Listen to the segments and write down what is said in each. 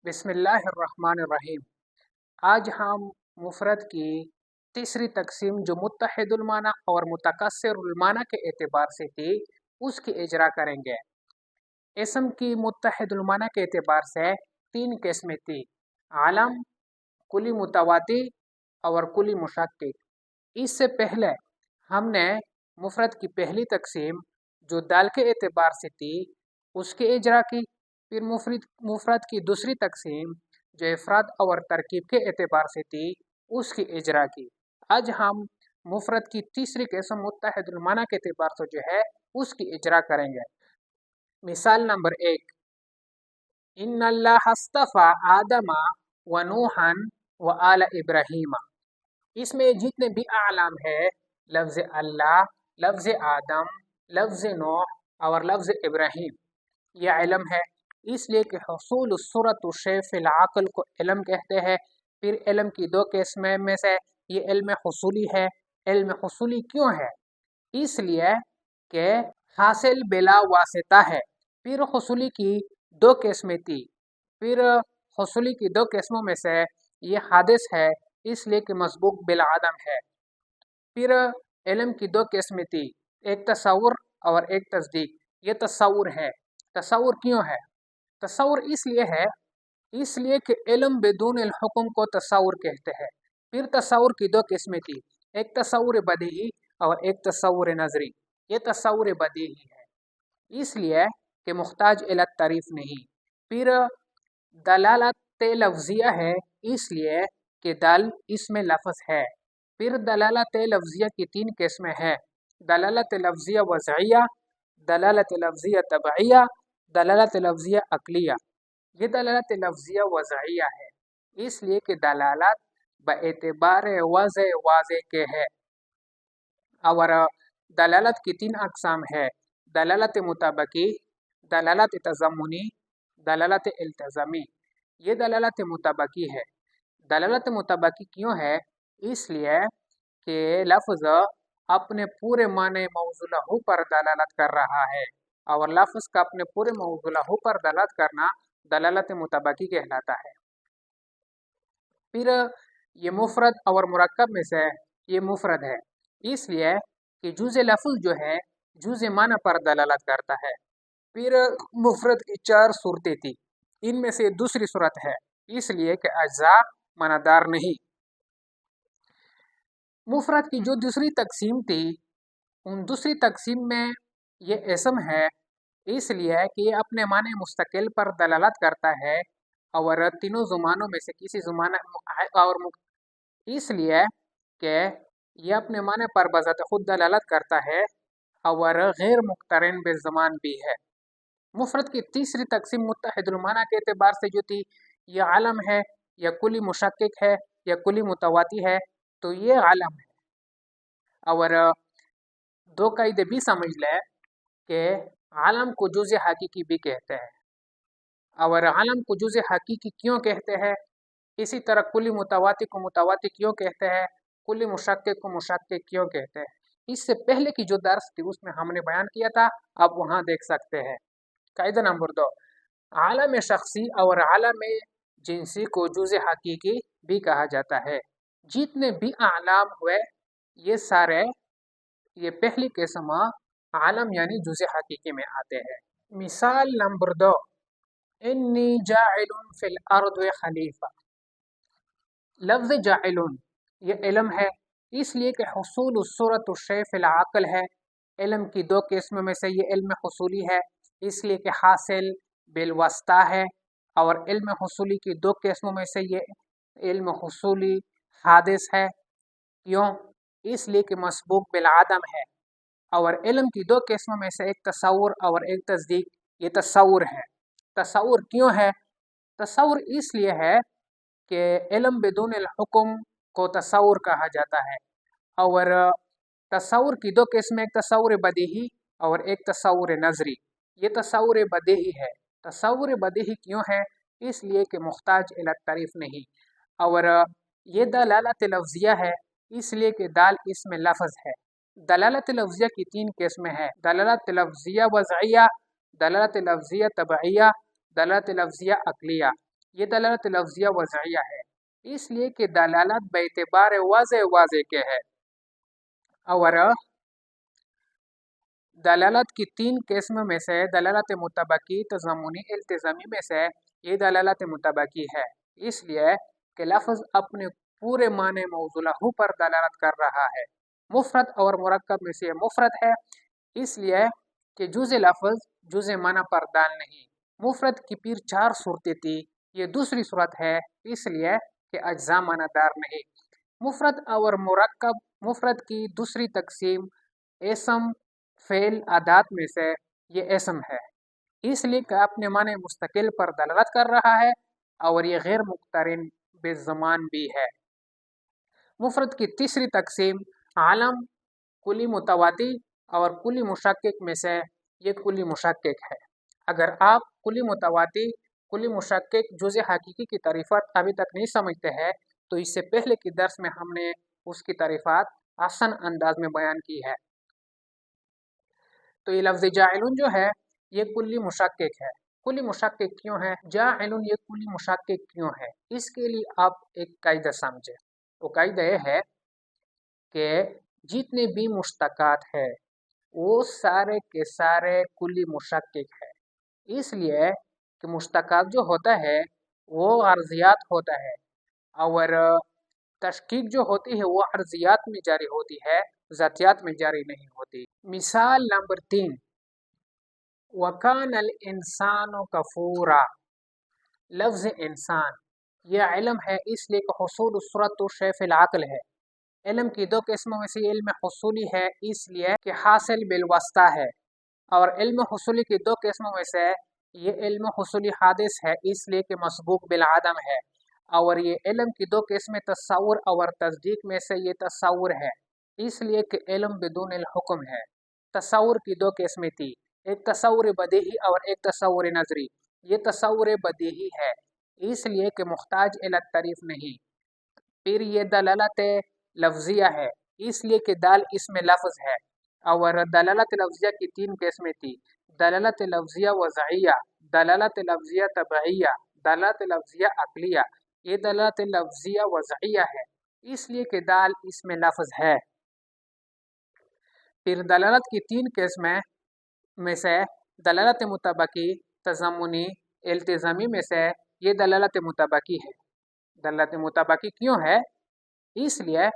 बिस्मिल्लाहिर्रहमानिर्रहीम। आज हम मुफरद की तीसरी तकसीम जो मुत्तहिदुल माना और मुतकस्सिरुल माना के एतबार से थी उसकी इजरा करेंगे। इसम की मुत्तहिदुल माना के एतबार से तीन किस्में थी, आलम, कुली मुतवाती और कुली मुशक्किक। इससे पहले हमने मुफरद की पहली तकसीम जो दाल के एतबार से थी उसकी इजरा की, फिर मुफरद की दूसरी तकसीम जो इफराद और तरकीब के एतबार से थी उसकी इजरा की। आज हम मुफरद की तीसरी किस्म मुत्तहिदुल माना के एतबार से जो है उसकी इजरा करेंगे। मिसाल नंबर 1, इन्नल्लाह अस्तफ़ा आदमा व नूहन व आला इब्राहीमा। इसमें जितने भी आलाम है, लफ्ज़ अल्लाह, लफ्ज़ आदम, लफ्ज़ नूह और लफ्ज़ इब्राहीम, यह इल्म है। इसलिए कि हुसूल सूरत शै फिल अक़ल को इल्म कहते हैं। फिर इल्म की दो किस्में में से ये इल्म हुसूली है। इल्म हुसूली क्यों है? इसलिए कि हासिल बिला वासिता है। फिर हुसूली की दो किस्में थी, फिर हुसूली की दो किस्मों में से ये हादिस है इसलिए कि मसबूक बिल आदम है। फिर इल्म की दो किस्में थी, एक तसव्वुर और एक तस्दीक। ये तसव्वुर है। तसव्वुर क्यों है? तसव्वुर इसलिए है इसलिए कि इल्म बिदून अल हुक्म को तसव्वुर कहते हैं। फिर तसव्वुर की दो किस्में थी, एक तसव्वुर बदीही और एक तसव्वुर नजरी। ये तसव्वुर बदीही है इसलिए कि मुख्ताज इला तारीफ नहीं। फिर दलालत लफ्जिया है इसलिए कि दल इसमें लफ्ज़ है। फिर दलालत लफ्जिया की तीन किस्में हैं, दलालत लफ्जिया वज़इया, दलालत लफ्जिया तबइया, दलालत लफ्जिया अक्लिया। ये दलालत लफ्जिया वज़इया है इसलिए कि दलालत बएतबार वज़ वाज़े के है। और दलालत की तीन अक़साम है, दलालत मुताबकी, दलालत तज़म्मुनी, दलालत इल्तिज़ामी। ये दलालत मुताबकी है। दलालत मुताबकी क्यों है? इसलिए कि लफ्ज़ अपने पूरे माने मौज़ूअ लहू पर दलालत कर रहा है और लफ्ज़ का अपने पूरे मौज़ूअ लहू पर दलालत करना दलालत मुताबकी कहलाता है। फिर ये मुफरद और मुरक्कब में से ये मुफरद है इसलिए कि जुज़े लफ्ज़ जो है जुज़े माना पर दलालत करता है। फिर मुफरद की चार सूरतें थी, इनमें से दूसरी सूरत है इसलिए कि अज्जा मानादार नहीं। मुफरद की जो दूसरी तकसीम थी उन दूसरी तकसीम में ये इसम है इसलिए कि ये अपने माने मुस्तकिल पर दलालत करता है और तीनों ज़ुबानों में से किसी ज़ुबान और इसलिए कि यह अपने माने पर बज़ात खुद दलालत करता है और गैर मुक़्तरन बिज़्ज़मान भी है। मुफरद की तीसरी तकसीम मुत्तहिदुल माना के एतबार से जो थी, यह आलम है या कुली मुशक्किक है या कुली मुतवाती है, तो ये आलम है। और दो कायदे भी समझ ले कि आलम को जुज़े हकीकी भी कहते हैं और आलम को जुज़े हकीकी क्यों कहते हैं, इसी तरह कुली मुतवाती को मुतवाती क्यों कहते हैं, कुली मुशक्किक को मुशक्किक क्यों कहते हैं। इससे पहले की जो दर्स थी उसमें हमने बयान किया था, आप वहाँ देख सकते हैं। कायदा नंबर 2, आलम शख्सी और आलम जिनसी को जुज़े हकीकी भी कहा जाता है। जितने भी आलाम हुए ये सारे ये पहली किस्म आलम यानी जुज़े हकीकी में आते हैं। मिसाल नंबर 2, इन्नी जाइलुन फिल अर्द खलीफा। लफ्ज़ जाइलुन ये इल्म है इसलिए कि हुसूल सूरत शै फिल अक़ल है। इल्म की दो किस्म में से ये इल्म हुसूली है इसलिए कि हासिल बिलवस्ता है और इल्म हुसूली की दो किस्मों में से ये इल्म हुसूली हादिस है। क्यों? इसलिए कि मसबूक बिल आदम है। और इल्म की दो किस्मों में से एक तसव्वुर और एक तस्दीक। ये तसव्वुर है। तसव्वुर क्यों है? तसव्वुर इसलिए है कि इल्म बिदून अल हुक्म को तसव्वुर कहा जाता है। और तसव्वुर की दो किस्में, एक तसव्वुर बदीही और एक तसव्वुर नजरी। ये तसव्वुर बदीही है। तसव्वुर बदीही क्यों है? इसलिए कि मुख्ताज इला तारीफ नहीं। और ये दलालत लफ्जिया है इसलिए कि दाल इसमें लफ्ज़ है। दलालत लफ्जिया की तीन किस्में हैं, दलालत लफ्जिया वज़इया, दलालत लफ्जिया तबइया, दलालत लफ्जिया अक्लिया। یہ دلالت لفظیہ وضعیہ ہے، اس لیے کہ دلالت باعتبار واضح واضح کے ہے، اور دلالت کی تین قسم میں سے دلالت مطابقی، تضمنی، التزامی میں سے یہ دلالت مطابقی ہے، اس لیے کہ لفظ اپنے پورے معنی موضوع لہو پر دلالت کر رہا ہے۔ مفرد اور مرکب میں سے یہ مفرد ہے، اس لیے کہ جزء لفظ جزء معنی پر دال نہیں۔ مفرد کی پھر چار صورتیں تھی، یہ دوسری صورت ہے، اس لیے کہ اجزاء معنی دار نہیں۔ مفرد اور مرکب، مفرد کی دوسری تقسیم اسم، فعل، ادات میں سے یہ اسم ہے، اس لیے کہ اپنے معنی مستقل پر دلالت کر رہا ہے اور یہ غیر مقترن بالزمان بھی ہے۔ مفرد کی تیسری تقسیم عالم، کلی متواتی اور کلی مشکک میں سے یہ کلی مشکک ہے۔ اگر آپ کلی متواتی، کلی مشکک، جزء حقیقی کی تعریفات ابھی تک نہیں سمجھتے ہیں تو اس سے پہلے کی درس میں ہم نے اس کی تعریفات آسان انداز میں بیان کی ہے۔ تو یہ لفظ جاعلون جو ہے یہ کلی مشکک ہے۔ کلی مشکک کیوں ہے؟ جاعلون یہ کلی مشکک کیوں ہے؟ اس کے لیے آپ ایک قاعدہ سمجھیں، وہ قاعدہ یہ ہے کہ جتنے بھی مشتقات ہے وہ سارے کے سارے کلی مشکک ہے، اس لیے کہ مشتقات جو ہوتا ہے وہ عرضیات ہوتا ہے، اور تشکیک جو ہوتی ہے وہ عرضیات میں جاری ہوتی ہے، ذاتیات میں جاری نہیں ہوتی۔ مثال نمبر 3، وَكَانَ الْإِنسَانُ كَفُورًا۔ لفظ انسان یہ علم ہے، اس لیے کہ حصول الصورت شیء فی العقل ہے۔ علم کی دو قسموں میں سے علم حصولی ہے، اس لیے کہ حاصل بالواسطہ ہے، اور علم حصولی کی دو قسموں میں سے یہ علم حصولی حادث ہے، اس لیے کہ مسبوق بالعدم ہے، اور یہ علم کی دو قسمیں تصور اور تصدیق میں سے یہ تصور ہے، اس لیے کہ علم بدون الحکم ہے۔ تصور کی دو قسمیں تھی، ایک تصور بدیہی اور ایک تصور نظری۔ یہ تصور بدیہی ہے، اس لیے کہ محتاج الی التعریف نہیں۔ پھر یہ دلالت لفظیہ ہے، اس لیے کہ دال اسم لفظ ہے، اور دلالت لفظیہ کی تین قسمیں تھی، دلالت لفظیہ وضعیہ، دلالت لفظیہ تبعیہ، دلالت لفظیہ عقلیہ۔ یہ دلالت لفظیہ وضعیہ ہے، اس لیے کہ دال اسم لفظ ہے۔ پھر دلالت کی تین قسمیں میں سے دلالت مطابقی، تضمنی، التزامی میں سے یہ دلالت مطابقی ہے۔ دلالت مطابقی کیوں ہے؟ اس لیے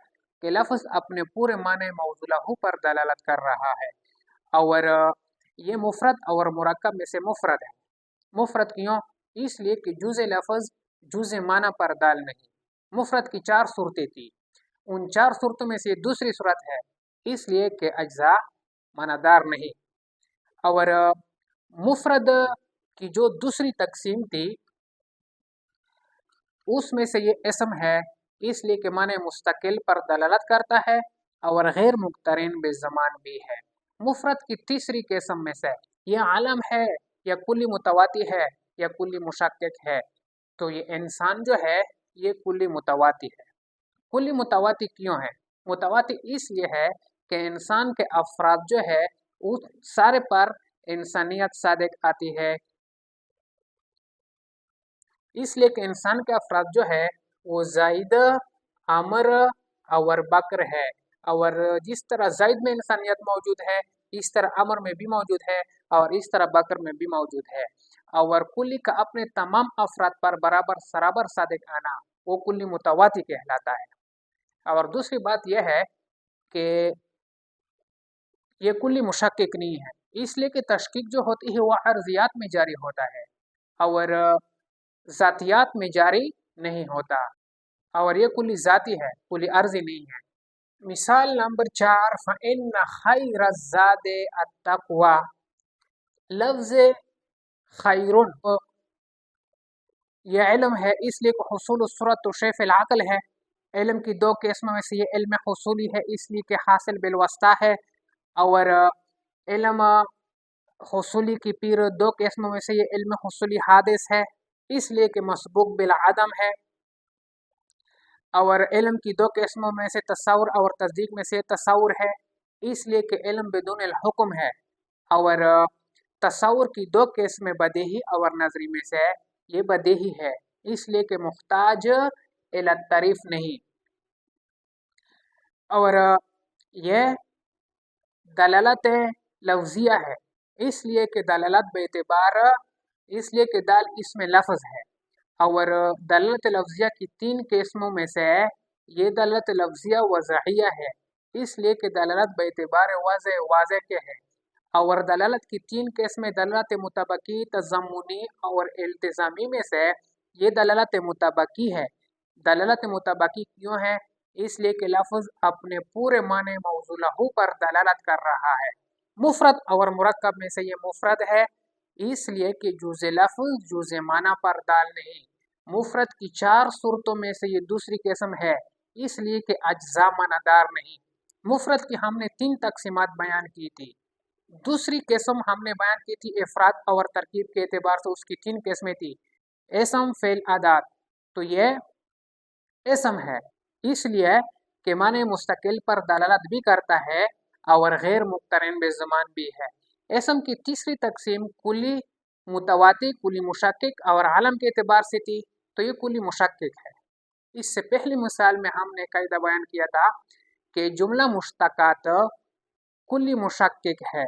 کہ لفظ اپنے پورے معنی موضوع لہو پر دلالت کر رہا ہے، اور یہ مفرد اور مرکب میں سے مفرد ہے۔ مفرد کیوں؟ اس لیے کہ جزء لفظ جزء معنی پر دال نہیں۔ مفرد کی چار صورتیں تھی، ان چار صورتوں میں سے یہ دوسری صورت ہے، اس لیے کہ اجزاء معنی دار نہیں۔ اور مفرد کی جو دوسری تقسیم تھی اس میں سے یہ اسم ہے، اس لیے کہ معنی مستقل پر دلالت کرتا ہے اور غیر مقترن بالزمان بھی ہے۔ مفرد کی تیسری قسم میں سے یہ عالم ہے یا کلی متواتی ہے یا کلی مشکک ہے، تو یہ انسان جو ہے یہ کلی متواتی ہے۔ کلی متواتی کیوں ہے؟ متواتی اس لیے ہے کہ انسان کے افراد جو ہے اس سارے پر انسانیت صادق آتی ہے، اس لیے کہ انسان کے افراد جو ہے وہ زید، عمر اور بکر ہے، اور جس طرح زید میں انسانیت موجود ہے اس طرح عمر میں بھی موجود ہے اور اس طرح بکر میں بھی موجود ہے، اور کلی کا اپنے تمام افراد پر برابر سرابر صادق آنا وہ کلی متواتی کہلاتا ہے۔ اور دوسری بات یہ ہے کہ یہ کلی مشکک نہیں ہے، اس لیے کہ تشکیک جو ہوتی ہے وہ عرضیات میں جاری ہوتا ہے اور ذاتیات میں جاری نہیں ہوتا، اور یہ کلی ذاتی ہے، کلی عرضی نہیں ہے۔ مثال نمبر 4، فَإِنَّ خَيْرَ الزَّادِ التَّقْوَى۔ لفظ خیرن یہ علم ہے، اس لیے کہ حصول الصورت شیء فی العقل ہے۔ علم کی دو قسموں میں سے یہ علم حصولی ہے، اس لیے کہ حاصل بالواسطہ ہے، اور علم حصولی کی پھر دو قسموں میں سے یہ علم حصولی حادث ہے، اس لیے کہ مسبوق بالعدم ہے، اور علم کی دو قسموں میں سے تصور اور تصدیق میں سے تصور ہے، اس لیے کہ علم بدون الحکم ہے، اور تصور کی دو قسمیں بدیہی اور نظری میں سے یہ بدیہی ہے، इसलिए कि मुख्ताज इला तारीफ नहीं। और यह दलालत लफ्जिया है, इसलिए कि दलालत बेतबार, इसलिए कि दाल इसमें लफ्ज़ है। और दलालत लफ्जिया की तीन किस्मों में से ये दलालत लफ्जिया वज़हिया है, इसलिए कि दलालत बेतबार वाज़े के है। और दलालत की तीन किस्में दलालत मुतबकी, तज़म्मुनी और इल्तिज़ामी में से ये दलालत मुतबकी है। दलालत मुतबकी क्यों है? इसलिए कि लफ्ज़ अपने पूरे माने मौज़ू लहू पर दलालत कर रहा है। मुफ़रद और मुरक्कब में से ये मुफ़रद है, इसलिए कि जुज़े लफ्ज़ जुज़े माना पर दाल नहीं। मुफ़रद की चार सूरतों में से ये दूसरी किस्म है, इसलिए कि अज्जा मानादार नहीं। मुफ़रद की हमने तीन तकसीमात बयान की थी। दूसरी किस्म हमने बयान की थी इफ़राद और तरकीब के एतबार से, उसकी तीन किस्में थी। इसम, फ़ेल, अदात। तो ये इसम है, इसलिए कि माने मुस्तकिल पर दलालत भी करता है और गैर मुक़्तरन बेज़मान भी है। इसम की तीसरी तकसीम कुली मुतवाती, कुली मुशक्किक और आलम के एतबार से थी, तो ये कुली मुशक्किक है। इससे पहली मिसाल में हमने कायदा बयान किया था कि जुमला मुश्तक़ात कुली मुशक्किक है,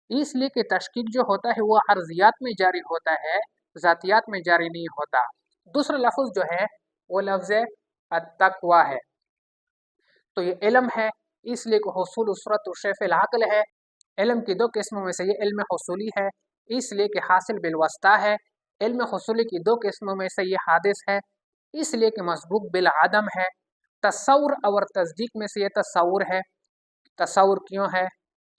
इसलिए कि तशकीक जो होता है वो अर्जियात में जारी होता है, ज़ातियात में जारी नहीं होता। दूसरा लफ्ज़ जो है वो लफ्ज़ अत्तक़वा है, तो ये इल्म है, इसलिए कि हुसूल उसरत शेफ़िल अक़ल है। इल्म की दो किस्मों में से ये इल्म हुसूली है, इसलिए कि हासिल बिलवस्ता है। इल्म हुसूली की दो किस्मों में से ये हादिस है, इसलिए कि मसबूक बिल आदम है। तसव्वुर और तस्दीक में से ये तसव्वुर है। तसव्वुर क्यों है?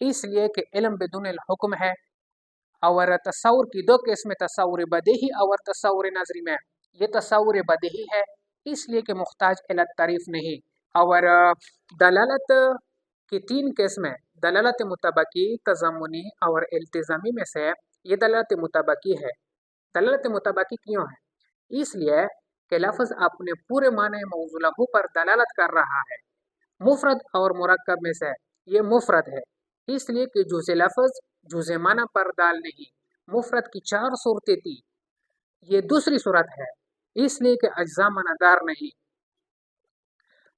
इसलिए कि इल्म बिदुन हुक्म है। और तसव्वुर की दो किस्में तसव्वुर बदीही और तसव्वुर नज़री में, ये तसव्वुर बदीही है, इसलिए कि मुख्ताज इला तारीफ नहीं। और दलालत की तीन किस्में दलालत मुतबकी, तज़म्मुनी और इल्तिज़ामी में से ये दलालत मुतबकी है। दलालत मुतबकी क्यों है? इसलिए कि लफ्ज़ अपने पूरे माने मौज़ू लहू पर दलालत कर रहा है। मुफ़रद और मुरक्कब में से ये मुफ़रद है, इसलिए कि जुज़े लफ्ज़ जुज़े माना पर दाल नहीं। मुफ़रद की चार सूरतें थी, ये दूसरी सूरत है, इसलिए कि अज्जा मानादार नहीं।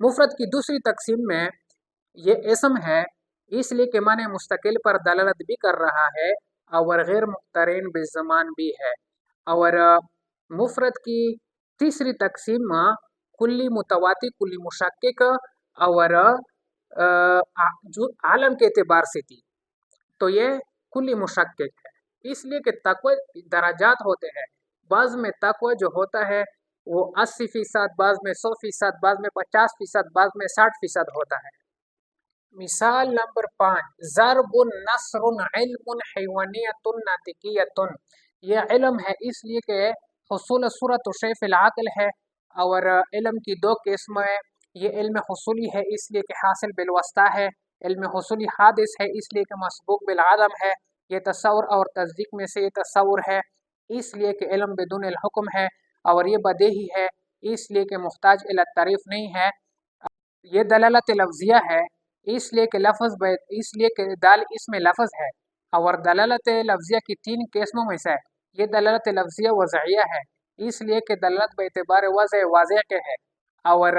मुफ़रद की दूसरी तकसीम में ये इसम है, इसलिए कि माने मुस्तकिल पर दलालत भी कर रहा है और गैर मुक़्तरन बिज़मान भी है। और मुफ़रद की तीसरी तकसीम कुल्ली मुतवाती, कुल्ली मुशक्किक और जो आलम के एतबार से थी, तो ये कुल्ली मुशक्किक है, इसलिए कि तक़वा दराजात होते हैं। बाज़ में तक़वा जो होता है वो 80%, बाज़ में 100%, बाज़ में 50%, बाज़ में 60% होता है। मिसाल नंबर 5, ज़रबुन नस्रुन इल्मुन हैवानियतुन नातिकियतुन। ये इल्म है, इसलिए कि हुसूल सूरत शैफ़िल अक़ल है। और इल्म की दो किस्म है, ये इल्म हुसूली है, इसलिए कि हासिल बिलवस्ता है। इल्म हुसूली हादिस है, इसलिए कि मसबूक बिल आदम है। ये तसव्वुर और तस्दीक में से ये तसव्वुर है, इसलिए कि इल्म बिदुन अल हुक्म है। और ये बदेही है, इसलिए कि मुख्ताज इला तारीफ नहीं है। ये दलालत लफ्जिया है, इसलिए कि इसलिए कि दाल इसमें लफ्ज़ है। और दलालत लफ्जिया की तीन किस्मों में से ये दलालत लफ्जिया वज़हिया है, इसलिए कि दलालत बेतबार वाज़े के है। और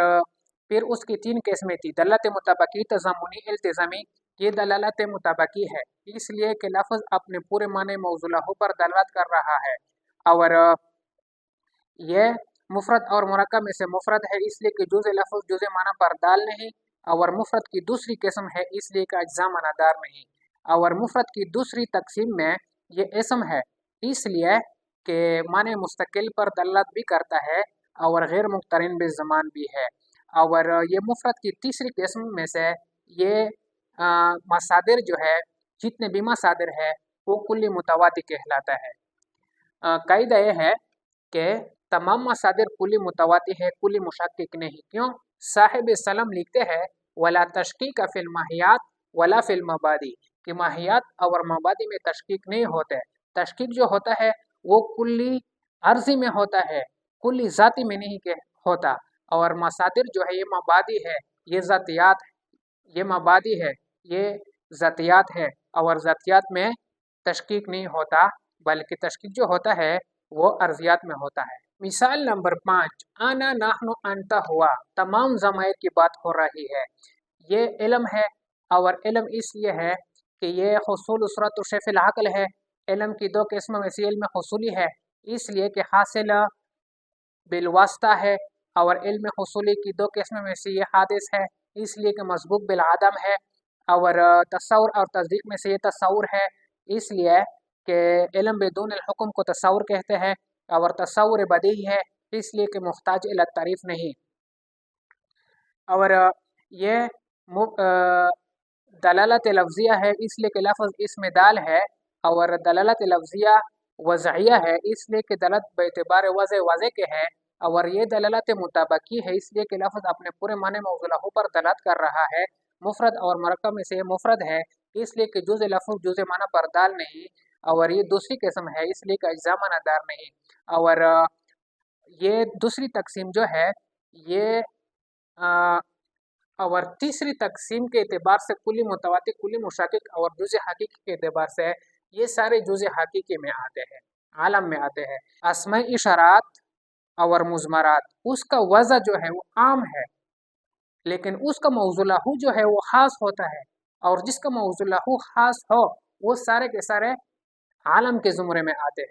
फिर उसकी तीन किस्में थी, दलालत मुतबकी, तज़म्मुनी, इल्तिज़ामी। ये दलालत मुतबकी है, इसलिए कि लफ्ज़ अपने पूरे माने मौज़ू लहू पर दलालत कर रहा है। और ये मुफ़रद और मुरक्कब में से मुफ़रद है, इसलिए कि जुज़े लफ्ज़ जुज़े माना पर दाल नहीं। और मुफ़रद की दूसरी किस्म है, इसलिए कि अज्जा मानादार नहीं। और मुफ़रद की दूसरी तकसीम में ये इसम है, इसलिए कि माने मुस्तकिल पर दलालत भी करता है और गैर मुक़्तरन बिज़मान भी है। और ये मुफ़रद की तीसरी किस्म में से ये मसादिर जो है, जितने भी मसादिर है वो कुल्ली मुतवाती कहलाता है। कायदा ये है कि तमाम मसादिर कुली मुतवाती है, कुली मुशक्किक नहीं। क्यों? साहिब सलम लिखते हैं वला तशकीक फिल माहियात वला फिल मबादी, कि माहियात और मबादी में तशकीक नहीं होते। तशकीक जो होता है वो कुल्ली अर्जी में होता है, कुल्ली ज़ाती में नहीं के होता। और मसादिर जो है ये मबादी है, ये ज़ातियात, ये मबादी है, ये ज़ातियात है। और ज़ातियात में तशकीक नहीं होता, बल्कि तशकीक जो होता है वो अर्जियात में होता है। मिसाल नंबर 5, आना नाहनु अंता हुआ, तमाम ज़मायर की बात हो रही है। ये इल्म है और इल्म इसलिए है कि ये हुसूल उसरत व शफ़िल अक़ल है। इल्म की दो किस्म में से इल्म हुसूली है, इसलिए कि हासिल बिलवास्ता है, और इल्म हुसूली की दो किस्म में से ये हादिस है, इसलिए कि मसबूक बिल आदम है। और तसव्वुर और तस्दीक में से ये तसव्वुर है, इसलिए कि इल्म बिदून अल हुक्म को तसव्वुर कहते हैं, और तसव्वुर बदीही है, इसलिए कि मुख्ताज इला तारीफ नहीं। और ये दलालत लफ्ज़िया है, इसलिए कि लफ्ज़ इसमें दाल है। और दलालत लफ्ज़िया वज़इया है, इसलिए कि दलत बेतबार वज़े के है। और ये दलालत मुताबकी है, इसलिए कि लफ्ज़ अपने पूरे माने मौज़ूअ पर दलालत कर रहा है। मुफ़रद और मरकब में से ये मुफ़रद है, इसलिए कि जुज़ लफ्ज़ जुज़ माना पर दाल नहीं। और ये दूसरी किस्म है, इसलिए कि अज्ज़ा मानादार नहीं। और ये दूसरी तकसीम जो है ये अ, और तीसरी तकसीम के एतबार से कुली मुतवातिर, कुली मुशाकिक और जुज़ हकीकी के एतबार से ये सारे जुज़ हकीकी में आते हैं, आलम में आते हैं। अस्माए इशारात और मुज़मरात, उसका वज़ा जो है वो आम है, लेकिन उसका मौज़ू लहू जो है वो ख़ास होता है। और जिसका मौज़ू लहू ख़ास हो वो सारे के सारे आलम के ज़ुमरे में आते हैं।